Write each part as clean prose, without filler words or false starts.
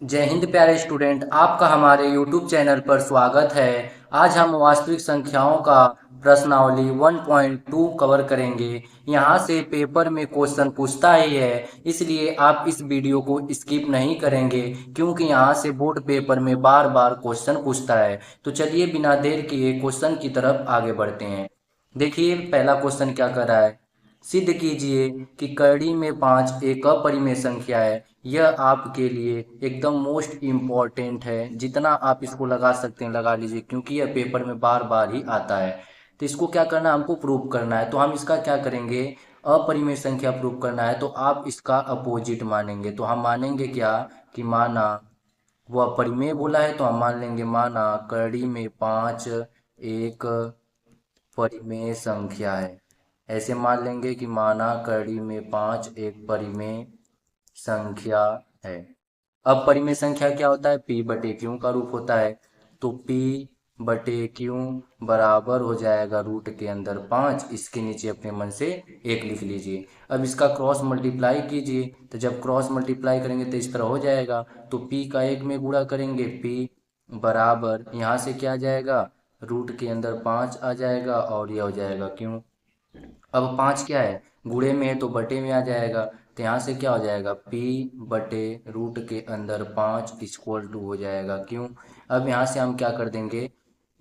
जय हिंद प्यारे स्टूडेंट, आपका हमारे YouTube चैनल पर स्वागत है। आज हम वास्तविक संख्याओं का प्रश्नावली 1.2 कवर करेंगे। यहाँ से पेपर में क्वेश्चन पूछता ही है, इसलिए आप इस वीडियो को स्किप नहीं करेंगे क्योंकि यहाँ से बोर्ड पेपर में बार बार क्वेश्चन पूछता है। तो चलिए बिना देर किए क्वेश्चन की तरफ आगे बढ़ते हैं। देखिए पहला क्वेश्चन क्या कर रहा है। सिद्ध कीजिए कि कड़ी में 5 एक अपरिमेय संख्या है। यह आपके लिए एकदम मोस्ट इम्पॉर्टेंट है। जितना आप इसको लगा सकते हैं लगा लीजिए क्योंकि यह पेपर में बार बार ही आता है। तो इसको क्या करना है, हमको प्रूव करना है। तो हम इसका क्या करेंगे, अपरिमेय संख्या प्रूव करना है तो आप इसका अपोजिट मानेंगे। तो हम मानेंगे क्या कि माना वो अपरिमेय बोला है तो हम मान लेंगे माना कड़ी में 5 एक परिमेय संख्या है। ऐसे मान लेंगे कि माना कड़ी में 5 एक परिमेय संख्या है। अब परिमेय संख्या क्या होता है, पी बटे क्यू का रूप होता है। तो पी बटे क्यू बराबर हो जाएगा रूट के अंदर 5, इसके नीचे अपने मन से 1 लिख लीजिए। अब इसका क्रॉस मल्टीप्लाई कीजिए, तो जब क्रॉस मल्टीप्लाई करेंगे तो इस तरह हो जाएगा। तो पी का 1 में गुणा करेंगे, पी बराबर यहाँ से क्या आ जाएगा, रूट के अंदर 5 आ जाएगा और यह हो जाएगा क्यू। अब 5 क्या है, गुणे में है तो बटे में आ जाएगा। तो यहाँ से क्या हो जाएगा, p बटे रूट के अंदर 5 इक्वल टू हो जाएगा क्यों। अब यहाँ से हम क्या कर देंगे,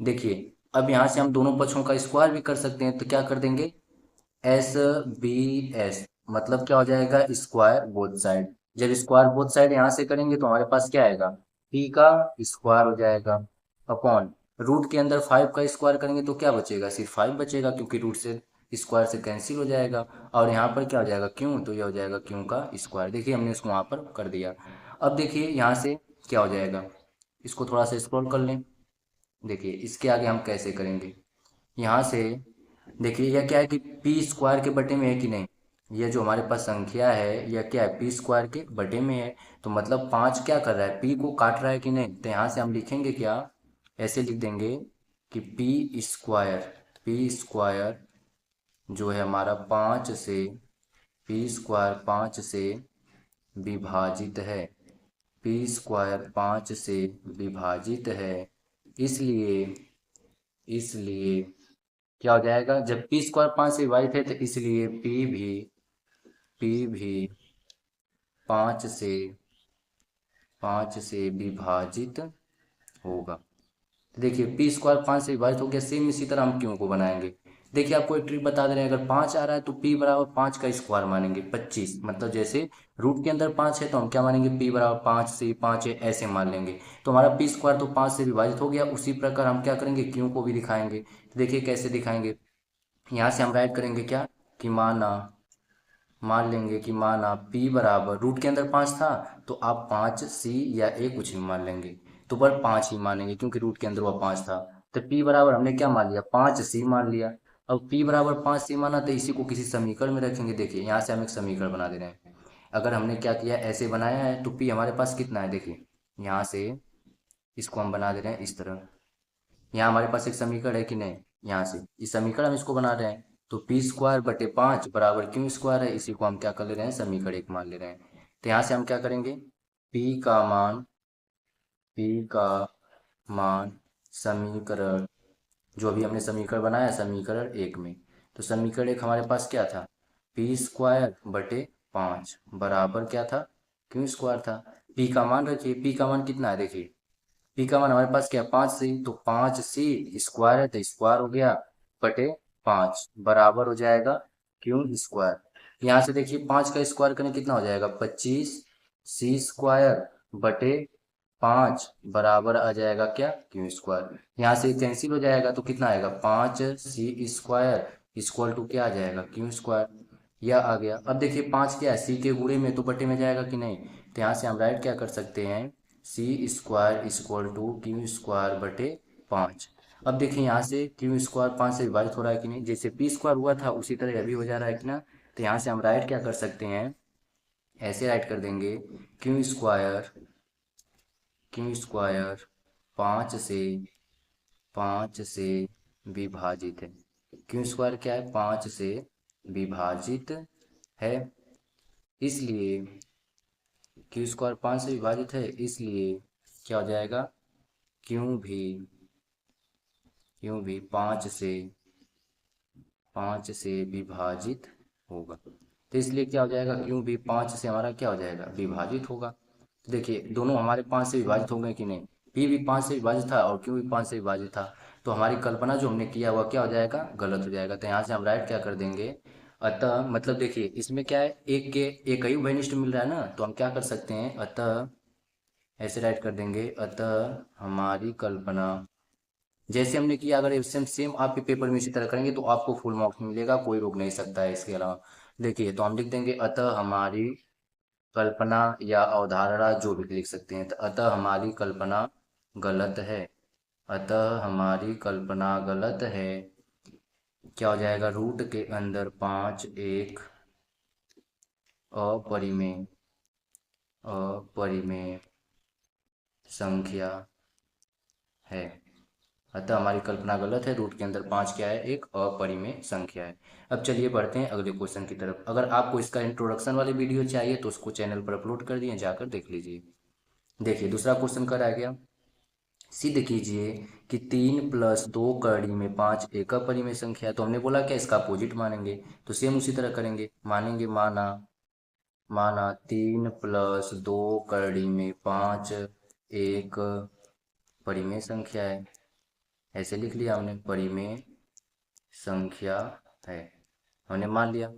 देखिए अब यहाँ से हम दोनों पक्षों का स्क्वायर भी कर सकते हैं। तो क्या कर देंगे, एस बी एस मतलब क्या हो जाएगा, स्क्वायर बोथ साइड। जब स्क्वायर बोथ साइड यहाँ से करेंगे तो हमारे पास क्या आएगा, p का स्क्वायर हो जाएगा अपॉन रूट के अंदर 5 का स्क्वायर करेंगे तो क्या बचेगा, सिर्फ 5 बचेगा क्योंकि रूट से स्क्वायर से कैंसिल हो जाएगा। और यहाँ पर क्या हो जाएगा, क्यों, तो यह हो जाएगा क्यों का स्क्वायर। देखिए हमने इसको वहाँ पर कर दिया। अब देखिए यहाँ से क्या हो जाएगा, इसको थोड़ा सा स्क्रॉल कर लें। देखिए इसके आगे हम कैसे करेंगे, यहाँ से देखिए यह क्या है कि पी स्क्वायर के बटे में है कि नहीं। यह जो हमारे पास संख्या है यह क्या है, पी स्क्वायर के बटे में है। तो मतलब 5 क्या कर रहा है, पी को काट रहा है कि नहीं। तो यहाँ से हम लिखेंगे क्या, ऐसे लिख देंगे कि पी स्क्वायर जो है हमारा 5 से, पी स्क्वायर 5 से विभाजित है। पी स्क्वायर 5 से विभाजित है, इसलिए इसलिए क्या हो जाएगा, जब पी स्क्वायर 5 से विभाजित है तो इसलिए पी भी 5 से विभाजित होगा। तो देखिए पी स्क्वायर 5 से विभाजित हो गया। सेम इसी तरह हम क्यों को बनाएंगे। देखिए आपको एक ट्रिक बता दे रहे हैं, अगर 5 आ रहा है तो पी बराबर 5 का स्क्वायर मानेंगे 25। मतलब जैसे रूट के अंदर 5 है तो हम क्या मानेंगे, पी बराबर 5 से 5 है ऐसे मान लेंगे। तो हमारा पी स्क्वायर तो 5 से विभाजित हो गया। उसी प्रकार हम क्या करेंगे, क्यों को भी दिखाएंगे। तो देखिए कैसे दिखाएंगे, यहाँ से हम राइट करेंगे क्या कि मान लेंगे कि माना p बराबर रूट के अंदर 5 था तो आप 5c या a कुछ भी मान लेंगे। तो पर 5 ही मानेंगे क्योंकि रूट के अंदर वह 5 था। तो p बराबर हमने क्या मान लिया, 5c मान लिया। अब p बराबर 5c माना तो इसी को किसी समीकरण में रखेंगे। देखिए यहाँ से हम एक समीकरण बना दे रहे हैं। अगर हमने क्या किया, ऐसे बनाया है तो p हमारे पास कितना है, देखिए यहाँ से इसको हम बना दे रहे हैं इस तरह। यहाँ हमारे पास एक समीकरण है कि नहीं, यहाँ से इस समीकरण हम इसको बना रहे हैं। तो पी स्क्वायर बटे 5 बराबर क्यों स्क्वायर है, इसी को हम क्या कर ले रहे हैं, समीकरण 1 मान ले रहे हैं। तो यहाँ से हम क्या करेंगे, पी का मान पी का मान समीकरण, जो अभी हमने समीकरण बनाया समीकरण 1 में। तो समीकरण 1 हमारे पास क्या था, पी स्क्वायर बटे 5 बराबर क्या था, क्यों स्क्वायर था। पी का मान रखिए, पी का मान कितना है, देखिए पी का मान हमारे पास क्या है, 5c। तो 5c स्क्वायर है तो स्क्वायर हो गया बटे 5 बराबर हो जाएगा क्यों स्क्वायर। यहाँ से देखिए 5 का स्क्वायर करें कितना हो जाएगा, 25c स्क्वायर बटे 5 बराबर आ जाएगा क्या, क्यों स्क्वायर। यहाँ से कैंसिल हो जाएगा तो कितना आएगा, 5c स्क्वायर इक्वल टू क्या आ जाएगा, क्यों स्क्वायर। यह आ गया। अब देखिए 5 क्या है, सी के गुणे में तो बटे में जाएगा कि नहीं। तो यहाँ से हम राइट क्या कर सकते हैं, C square equal to Q square बटे 5। अब देखिए यहाँ से क्यू स्क्वायर 5 से विभाजित हो रहा है कि नहीं, जैसे पी स्क्वायर हुआ था उसी तरह अभी हो जा रहा है कि ना। तो यहाँ से हम राइट क्या कर सकते हैं, ऐसे राइट कर देंगे क्यू स्क्वायर 5 से विभाजित है। क्यू स्क्वायर क्या है, 5 से विभाजित है, इसलिए क्यू स्क्वायर 5 से विभाजित है, इसलिए क्या हो जाएगा, क्यू भी 5 से विभाजित होगा। तो इसलिए क्या हो जाएगा, क्यू भी 5 से हमारा क्या हो जाएगा, विभाजित होगा। तो देखिए दोनों हमारे 5 से विभाजित हो गए कि नहीं, पी भी 5 से विभाजित था और क्यू भी 5 से विभाजित था। तो हमारी कल्पना जो हमने किया वह क्या हो जाएगा, गलत हो जाएगा। तो यहाँ से हम राइट क्या कर देंगे, अतः मतलब देखिए इसमें क्या है, एक ही उभयनिष्ठ मिल रहा है ना, तो हम क्या कर सकते हैं, अतः ऐसे राइट कर देंगे, अतः हमारी कल्पना, जैसे हमने किया अगर सेम सेम आपके पेपर में इसी तरह करेंगे तो आपको फुल मार्क्स मिलेगा, कोई रोक नहीं सकता है इसके अलावा। देखिए तो हम लिख देंगे, अतः हमारी कल्पना या अवधारणा जो भी लिख सकते हैं, तो अतः हमारी कल्पना गलत है, अतः हमारी कल्पना गलत है। क्या हो जाएगा, रूट के अंदर 5 एक अपरिमेय अपरिमेय संख्या है। अतः हमारी कल्पना गलत है, रूट के अंदर 5 क्या है, एक अपरिमेय संख्या है। अब चलिए बढ़ते हैं अगले क्वेश्चन की तरफ। अगर आपको इसका इंट्रोडक्शन वाली वीडियो चाहिए तो उसको चैनल पर अपलोड कर दिए, जाकर देख लीजिए। देखिए दूसरा क्वेश्चन कर आ गया, सिद्ध कीजिए कि 3 + 2 कड़ी में 5 एक अपरिमेय संख्या है। तो हमने बोला क्या, इसका अपोजिट मानेंगे, तो सेम उसी तरह करेंगे, मानेंगे माना माना 3 + 2 कड़ी में 5 एक परिमेय संख्या है। ऐसे लिख लिया हमने, परिमेय संख्या है, हमने मान लिया।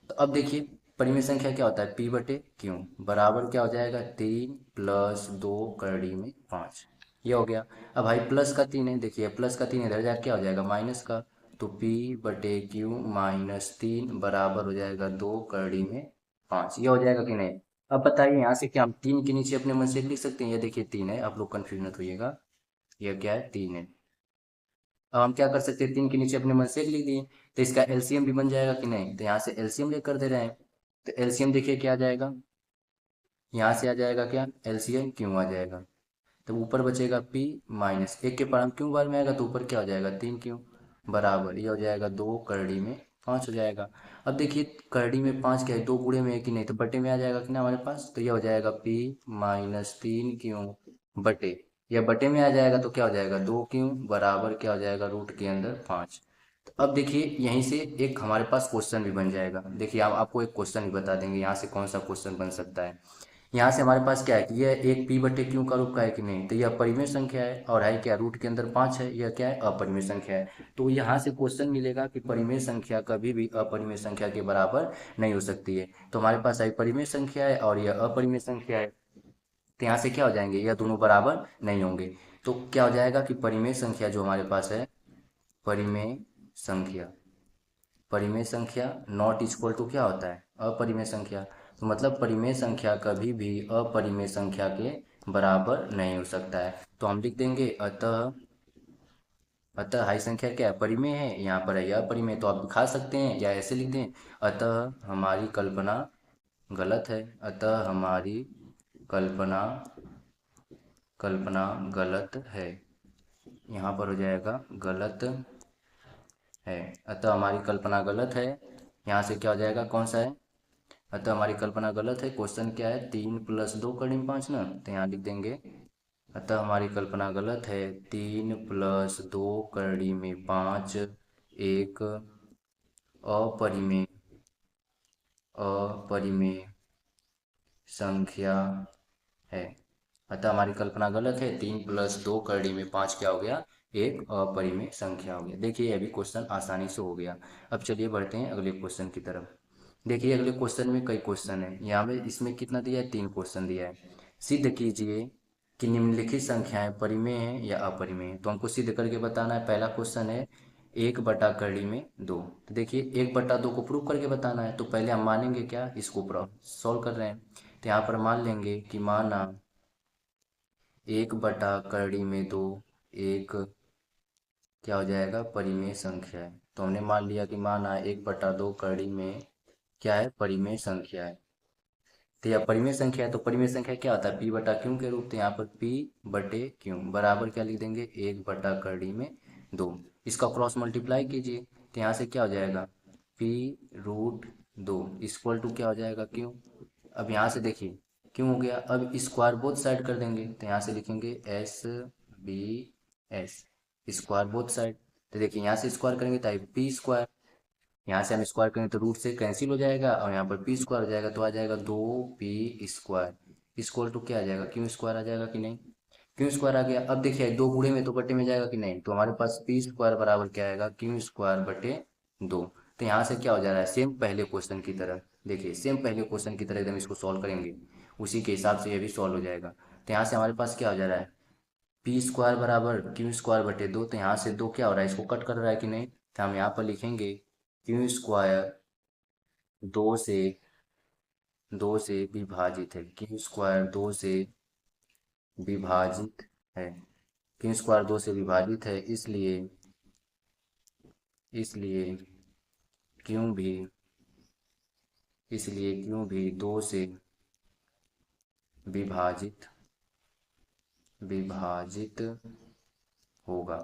तो अब देखिए परिमेय संख्या क्या होता है, p/q बराबर क्या हो जाएगा, 3 + 2 कड़ी में 5, ये हो गया। अब भाई प्लस का 3 है, देखिए प्लस का 3 इधर जाके क्या हो जाएगा, माइनस का, तो p/q -3 बराबर हो जाएगा 2 कड़ी में 5, ये हो जाएगा कि नहीं। अब बताइए यहाँ से क्या हम 3 के नीचे अपने मन से लिख सकते हैं, ये देखिए 3 है, आप लोग कन्फ्यूज मत होइएगा, यह क्या है, 3 है। अब हम क्या कर सकते हैं, 3 के नीचे अपने मन से लिख दिए, तो इसका एलसीएम भी बन जाएगा कि नहीं, तो यहाँ से एलसीएम लेकर दे रहे हैं। तो एलसीएम देखिए क्या आ जाएगा, यहाँ से आ जाएगा क्या, एलसीएम क्यों आ जाएगा, तो ऊपर बचेगा p माइनस एक के पावर क्यों बार में आएगा, तो ऊपर क्या हो जाएगा, 3 क्यों बराबर, ये हो जाएगा 2 करड़ी में 5 हो जाएगा। अब देखिए करड़ी में 5 क्या है, 2 गुणे में है कि नहीं, तो बटे में आ जाएगा कि ना हमारे पास, तो ये हो जाएगा p -3 क्यों बटे, या बटे में आ जाएगा तो क्या हो जाएगा, 2 क्यों बराबर क्या हो जाएगा, रूट के अंदर 5। तो अब देखिए यहीं से एक हमारे पास क्वेश्चन भी बन जाएगा। देखिए आप आपको एक क्वेश्चन भी बता देंगे यहाँ से कौन सा क्वेश्चन बन सकता है। यहाँ से हमारे पास क्या है कि यह एक p/q का रूप का है कि नहीं, तो यह परिमेय संख्या है, और है क्या, रूट के अंदर 5 है, यह क्या है, अपरिमेय संख्या है। तो यहाँ से क्वेश्चन मिलेगा कि परिमेय संख्या कभी भी अपरिमेय संख्या के बराबर नहीं हो सकती है। तो हमारे पास एक परिमेय संख्या है और यह अपरिमेय संख्या है, तो यहाँ से क्या हो जाएंगे, यह दोनों बराबर नहीं होंगे। तो क्या हो जाएगा कि परिमेय संख्या जो हमारे पास है, परिमेय संख्या, परिमेय संख्या नॉट इक्वल टू क्या होता है, अपरिमेय संख्या। तो मतलब परिमेय संख्या कभी भी अपरिमेय संख्या के बराबर नहीं हो सकता है। तो हम लिख देंगे, अतः अतः हाई संख्या क्या है, परिमेय है, यहाँ पर है यह अपरिमेय, तो आप दिखा सकते हैं या ऐसे लिख दें, अतः हमारी कल्पना गलत है, अतः हमारी कल्पना कल्पना गलत है, यहाँ पर हो जाएगा गलत है, अतः हमारी कल्पना गलत है। यहाँ से क्या हो जाएगा, कौन सा है, अतः हमारी कल्पना गलत है। क्वेश्चन क्या है, 3 + 2 कड़ी में 5 ना, तो यहाँ लिख देंगे, अतः हमारी कल्पना गलत है, 3 + 2 कड़ी में 5 एक अपरिमेय अपरिमेय संख्या है। अतः हमारी कल्पना गलत है, 3 + 2 कड़ी में 5 क्या हो गया, एक अपरिमेय संख्या हो गया। देखिए अभी क्वेश्चन आसानी से हो गया। अब चलिए बढ़ते हैं अगले क्वेश्चन की तरफ। देखिए अगले क्वेश्चन में कई क्वेश्चन है, यहाँ पे इसमें कितना दिया है, 3 क्वेश्चन दिया है। सिद्ध कीजिए कि निम्नलिखित संख्याएं परिमेय हैं या अपरिमेय हैं। तो हमको सिद्ध करके बताना है। पहला क्वेश्चन है 1/2 तो देखिए 1/2 को प्रूव करके बताना है, तो पहले हम मानेंगे क्या, इसको सॉल्व कर रहे हैं, तो यहाँ पर मान लेंगे कि माना 1/2 एक क्या हो जाएगा, परिमेय संख्या है। तो हमने मान लिया कि माना 1/2 कड़ी में क्या है, परिमेय संख्या है। तो यह परिमेय संख्या है, तो परिमेय संख्या क्या होता है, p/q के रूप, तो यहाँ पर p/q बराबर क्या लिख देंगे, 1/2 इसका क्रॉस मल्टीप्लाई कीजिए, तो यहाँ से क्या हो जाएगा, p√2 इक्वल टू क्या हो जाएगा, q। अब यहाँ से देखिए क्यों हो गया? अब स्क्वायर बोथ साइड कर देंगे, तो यहाँ से लिखेंगे S B S, square both side. तो देखिए यहाँ से स्क्वायर करेंगे तो पी स्क्वायर, यहाँ से हम स्क्वायर करेंगे तो रूट से कैंसिल हो जाएगा और यहाँ पर पी स्क्वायर हो जाएगा, तो आ जाएगा 2p² इक्वल टू क्या आ जाएगा? क्यू स्क्वायर आ जाएगा कि नहीं? क्यू स्क्वायर आ गया। अब देखिए दो गुणे में तो बटे में जाएगा कि नहीं, तो हमारे पास पी स्क्वायर बराबर क्या आएगा? क्यू स्क्वायर बटे 2। तो यहाँ से क्या हो जा रहा है? सेम पहले क्वेश्चन की तरह, देखिए सेम पहले क्वेश्चन की तरह एकदम इसको सॉल्व करेंगे, उसी के हिसाब से ये भी सॉल्व हो जाएगा। तो यहाँ से हमारे पास क्या हो जा रहा है? पी स्क्वायर बराबर क्यू स्क्वायर बटे 2। तो यहाँ से 2 क्या हो रहा है? इसको कट कर रहा है कि नहीं? तो हम यहाँ पर लिखेंगे क्यू स्क्वायर 2 से विभाजित है, क्यू स्क्वायर 2 से विभाजित है, क्यू स्क्वायर 2 से विभाजित है, इसलिए क्यों भी इसलिए क्यों भी 2 से विभाजित विभाजित होगा,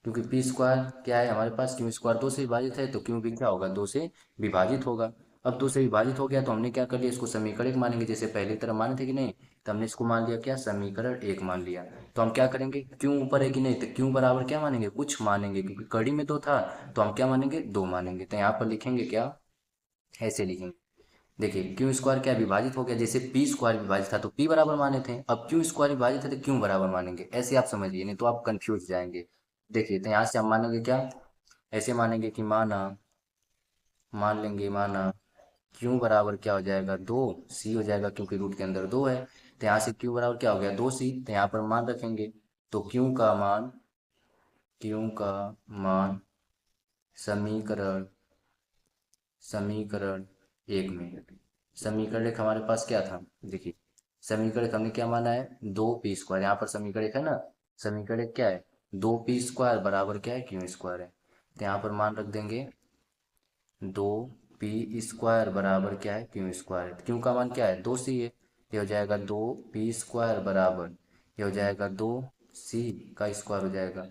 क्योंकि पी स्क्वायर क्या है हमारे पास? क्यू स्क्वायर 2 से विभाजित है, तो क्यू भी क्या होगा? 2 से विभाजित होगा। अब 2 से विभाजित हो गया तो हमने क्या कर लिया? इसको समीकरण एक मानेंगे, जैसे पहले की तरह माने थे कि नहीं, तो हमने इसको मान लिया क्या? समीकरण एक मान लिया। तो हम क्या करेंगे? क्यू ऊपर है कि नहीं, तो क्यू बराबर क्या मानेंगे? कुछ मानेंगे, क्योंकि कड़ी में 2 था, तो हम क्या मानेंगे? 2 मानेंगे। तो यहाँ पर लिखेंगे क्या? ऐसे लिखेंगे, देखिए क्यू स्क्वायर क्या विभाजित हो गया, जैसे पी स्क्वायर विभाजित था तो पी बराबर माने थे, अब क्यू स्क्वायर विभाजित है तो क्यू बराबर मानेंगे। ऐसे आप समझिए, नहीं तो आप कंफ्यूज जाएंगे। देखिए तो यहाँ से हम मानेंगे क्या? ऐसे मानेंगे कि माना क्यू बराबर क्या हो जाएगा? 2 सी हो जाएगा, क्योंकि रूट के अंदर 2 है। तो यहाँ से क्यू बराबर क्या हो गया? 2 सी। तो यहाँ पर मान रखेंगे, तो क्यू का मान समीकरण समीकरण एक में, समीकरण एक हमारे पास क्या था? देखिए समीकरण एक हमने क्या माना है? 2p²। यहाँ पर समीकरण एक है ना, समीकरण एक क्या है? 2p² बराबर क्या है? क्यू स्क्वायर है। तो यहाँ पर मान रख देंगे 2p² बराबर क्या है? क्यू स्क्वायर है। क्यू का मान क्या है? 2c है। ये हो जाएगा 2p² बराबर, ये हो जाएगा 2c का स्क्वायर हो जाएगा,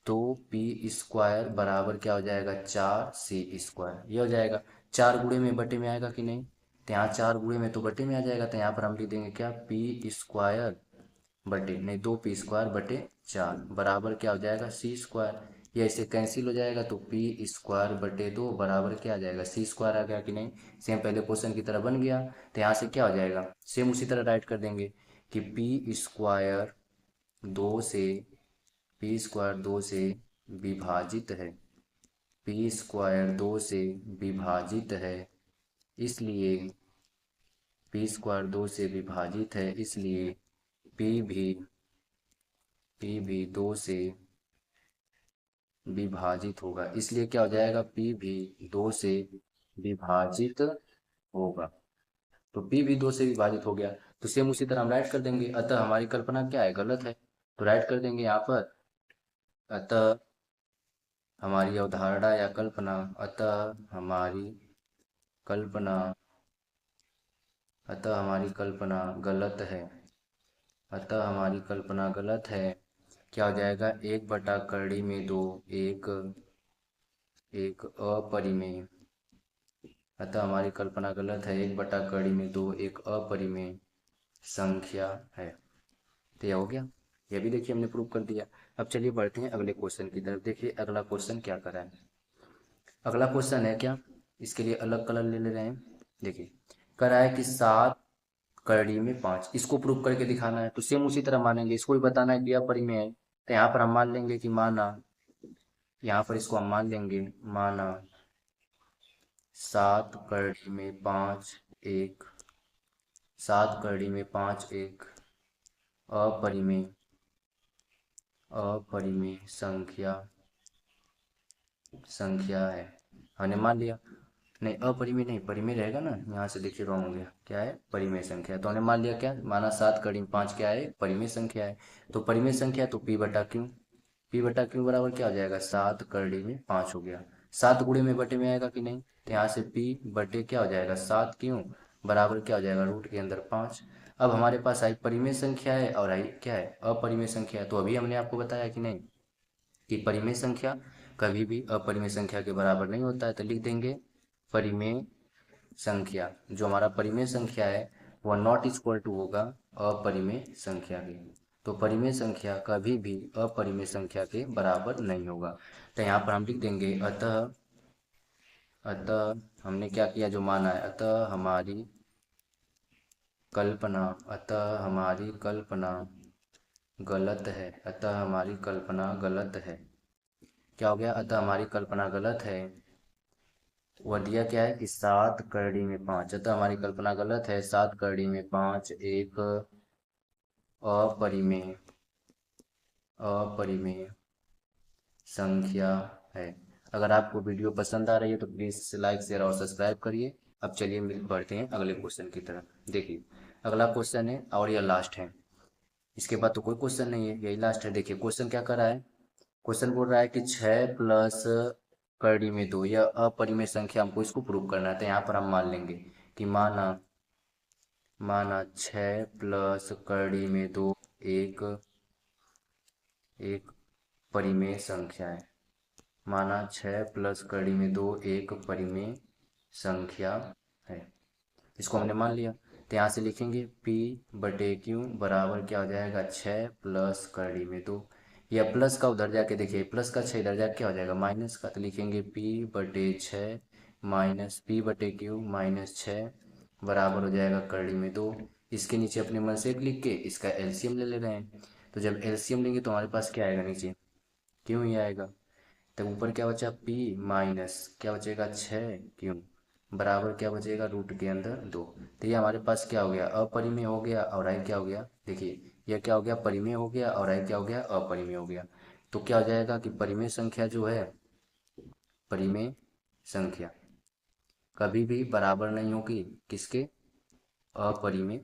तो p² बराबर क्या हो जाएगा? 4c²। ये हो जाएगा। 4 गुणे में बटे में आएगा कि नहीं? तो यहाँ 4 गुणे में तो बटे में आ जाएगा, तो यहाँ पर हम लिख देंगे क्या? p² बटे नहीं 2p² बटे 4 बराबर क्या हो जाएगा? c²। ये ऐसे कैंसिल हो जाएगा, तो p² बटे 2 बराबर क्या आ जाएगा? c² आ गया कि नहीं? सेम पहले क्वेश्चन की तरह बन गया। तो यहाँ से क्या हो जाएगा? सेम उसी तरह राइट कर देंगे कि p² 2 से p² 2 से विभाजित है, p² 2 से विभाजित है, इसलिए p² 2 से विभाजित है, इसलिए p भी 2 से विभाजित होगा। इसलिए क्या हो जाएगा? p भी 2 से विभाजित होगा। तो p भी 2 से विभाजित हो गया, तो सेम उसी तरह हम राइट कर देंगे। अतः हमारी कल्पना क्या है? गलत है। तो राइट कर देंगे यहाँ पर, अतः हमारी अवधारणा या कल्पना अतः हमारी कल्पना अतः हमारी कल्पना गलत है। अतः हमारी कल्पना गलत है। क्या हो जाएगा? 1/2 एक एक अपरिमेय। अतः हमारी कल्पना गलत है, 1/2 एक अपरिमेय संख्या है। तो यह हो गया, यह भी देखिए हमने प्रूव कर दिया। अब चलिए बढ़ते हैं अगले क्वेश्चन की तरफ। देखिए अगला क्वेश्चन क्या कर रहा है। अगला क्वेश्चन है क्या, इसके लिए अलग कलर ले ले रहे हैं। देखिए कह रहा है कि 7 कड़ी में 5, इसको प्रूव करके दिखाना है। तो सेम उसी तरह मानेंगे, इसको भी बताना है कि अपरिमेय है। तो यहाँ पर हम मान लेंगे कि यहाँ पर इसको हम मान लेंगे, माना 7 कड़ी में 5 एक 7 कड़ी में 5 एक अपरिमेय अपरिमेय संख्या है। हमने मान लिया, नहीं अपरिमेय नहीं, परिमेय रहेगा ना, यहाँ से देखिए रॉन्ग हो गया। क्या है? परिमेय संख्या। तो हमने मान लिया क्या? माना 7 कड़ी में 5 क्या है? परिमेय संख्या है। तो परिमेय संख्या तो p/q बराबर क्या हो जाएगा? 7 कड़ी में 5 हो गया। 7 गुणे में बटे में आएगा कि नहीं? तो यहाँ से p बटे क्या हो जाएगा? 7 क्यों बराबर क्या हो जाएगा? रूट के अंदर 5। अब हमारे पास आई परिमेय संख्या है और आई क्या है? अपरिमेय संख्या है। तो अभी हमने आपको बताया कि नहीं कि परिमेय संख्या कभी भी अपरिमेय संख्या के बराबर नहीं होता है। तो लिख देंगे परिमेय संख्या, जो हमारा परिमेय संख्या है वह नॉट इक्वल टू होगा अपरिमेय संख्या के। तो परिमेय संख्या कभी भी अपरिमेय संख्या के बराबर नहीं होगा। तो यहाँ पर हम लिख देंगे अतः अतः हमने क्या किया, जो माना है, अतः हमारी कल्पना गलत है, अतः हमारी कल्पना गलत है। क्या हो गया, अतः हमारी कल्पना गलत है। वह दिया क्या है कि 7 करड़ी में 5, अतः हमारी कल्पना गलत है, 7 करड़ी में 5 एक अपरिमेय अपरिमेय संख्या है। अगर आपको वीडियो पसंद आ रही है तो प्लीज़ लाइक शेयर और सब्सक्राइब करिए। अब चलिए मिल बढ़ते हैं अगले क्वेश्चन की तरफ। देखिए अगला क्वेश्चन है और यह लास्ट है, इसके बाद तो कोई क्वेश्चन नहीं है, यही लास्ट है। देखिए क्वेश्चन क्या कर रहा है, क्वेश्चन बोल रहा है कि 6 + करड़ी में 2 यह अपरिमेय संख्या, हमको इसको प्रूव करना है। तो यहाँ पर हम मान लेंगे कि माना माना 6 + करड़ी में 2 एक एक परिमेय संख्या है। माना 6 + करड़ी में 2 एक परिमेय संख्या है, इसको हमने मान लिया। तो यहाँ से लिखेंगे P/Q बराबर क्या हो जाएगा, 6 + करड़ी में 2। या प्लस का उधर जाके देखिए, प्लस का 6 इधर जाके क्या हो जाएगा, माइनस का। तो लिखेंगे P/6 माइनस P/Q -6 बराबर हो जाएगा करड़ी में 2। इसके नीचे अपने मन से एक लिख के इसका एलसीएम ले रहे हैं। तो जब एलसीएम लेंगे तो हमारे पास क्या आएगा, नीचे क्यों ही आएगा। तब ऊपर क्या बचा, P माइनस क्या बचेगा, 6 क्यों बराबर क्या बचेगा, √के अंदर 2। तो ये हमारे पास क्या हो गया, अपरिमेय हो गया। और आई क्या हो गया, देखिए यह क्या हो गया, परिमेय हो गया, और आई क्या हो गया, अपरिमेय हो गया। तो क्या हो जाएगा कि परिमेय संख्या जो है, परिमेय संख्या कभी भी बराबर नहीं होगी किसके, अपरिमेय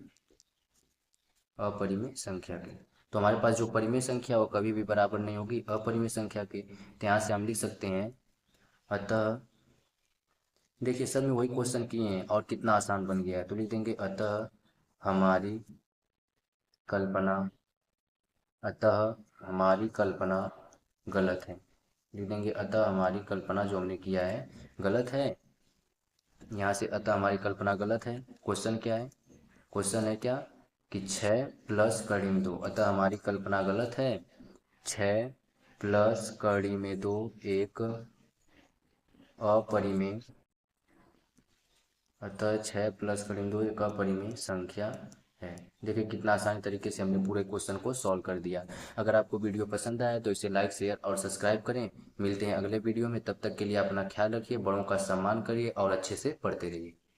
अपरिमेय संख्या के। तो हमारे पास जो परिमेय संख्या वो कभी भी बराबर नहीं होगी अपरिमेय संख्या के। तो यहाँ से हम लिख सकते हैं अतः, देखिए सर में वही क्वेश्चन किए हैं और कितना आसान बन गया है। तो लिख देंगे हमारी कल्पना अतः हमारी कल्पना गलत है। लिख देंगे अतः हमारी कल्पना जो हमने किया है गलत है। यहाँ से अतः हमारी कल्पना गलत है। क्वेश्चन क्या है, क्वेश्चन है क्या कि 6 + करड़ी में 2, अतः हमारी कल्पना गलत है। 6 + करड़ी में 2 एक अपरिमेय, अतः 6 + करड़ी में 2 एक अपरिमेय संख्या है। देखिए कितना आसानी तरीके से हमने पूरे क्वेश्चन को सॉल्व कर दिया। अगर आपको वीडियो पसंद आया तो इसे लाइक शेयर और सब्सक्राइब करें। मिलते हैं अगले वीडियो में, तब तक के लिए अपना ख्याल रखिए, बड़ों का सम्मान करिए और अच्छे से पढ़ते रहिए।